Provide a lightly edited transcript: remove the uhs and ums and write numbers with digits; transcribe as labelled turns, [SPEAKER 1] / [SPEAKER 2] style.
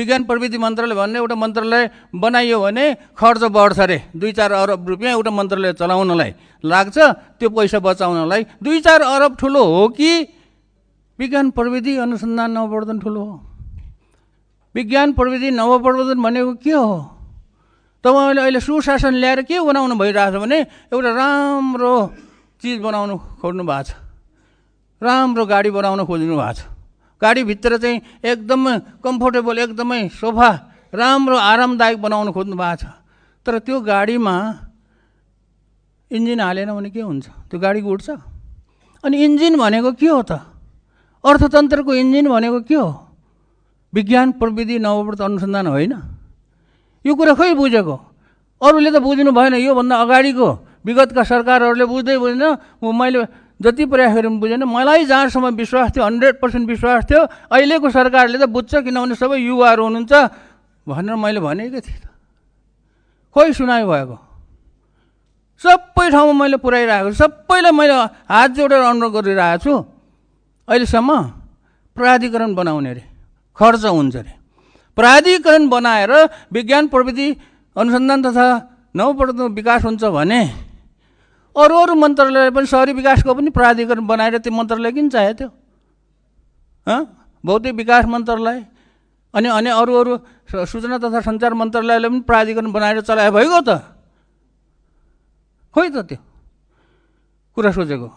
[SPEAKER 1] विज्ञान प्रविधि मन्त्रालय भन्ने एउटा मन्त्रालय बनाइयो भने खर्च बढ्छ अरे। 2-4 अरब रुपियाँ एउटा मन्त्रालय चलाउनलाई लाग्छ। त्यो पैसा बचाउनलाई 2-4 अरब ठुलो हो कि विज्ञान प्रविधि अनुसन्धान नवप्रवर्धन ठुलो हो? विज्ञान प्रविधि नवप्रवर्धन भनेको के हो? तपाईँले अहिले सुशासन ल्याएर के बनाउनु भइरहेछ भने एउटा राम्रो चिज बनाउनु खोज्नु भएको छ, राम्रो गाडी बनाउन खोज्नु भएको छ। गाडीभित्र चाहिँ एकदमै कम्फोर्टेबल, एकदमै सोफा राम्रो आरामदायक बनाउन खोज्नु भएको छ। तर त्यो गाडीमा इन्जिन हालेन भने के हुन्छ? त्यो गाडी उड्छ? अनि इन्जिन भनेको के हो त? अर्थतन्त्रको इन्जिन भनेको के हो? विज्ञान प्रविधि नवप्रवर्तन अनुसन्धान होइन? यो कुरा खै बुझेको? अरूले त बुझ्नु भएन। योभन्दा अगाडिको विगतका सरकारहरूले बुझ्दै बुझ्दैन। मैले जति प्रयास गरेँ बुझेन। मलाई जहाँसम्म विश्वास थियो, 100% विश्वास थियो, अहिलेको सरकारले त बुझ्छ, किनभने सबै युवाहरू हुनुहुन्छ भनेर मैले भनेकै थिएँ। खोइ सुनाइ भएको? सबै ठाउँमा मैले पुर्याइरहेको छु, सबैलाई मैले हात जोडेर अनुरोध गरिरहेको छु। अहिलेसम्म प्राधिकरण बनाउने अरे, खर्च हुन्छ अरे। प्राधिकरण बनाएर विज्ञान प्रविधि अनुसन्धान तथा नवप्रवर्तन विकास हुन्छ भने अरू मन्त्रालयले पनि शहरी विकासको पनि प्राधिकरण बनाएर त्यो मन्त्रालय किन चाहियो त्यो? भौतिक विकास मन्त्रालय अनि अरू सूचना तथा सञ्चार मन्त्रालयले पनि प्राधिकरण बनाएर चलाए भइगयो त? खोइ त त्यो कुरा सोचेको?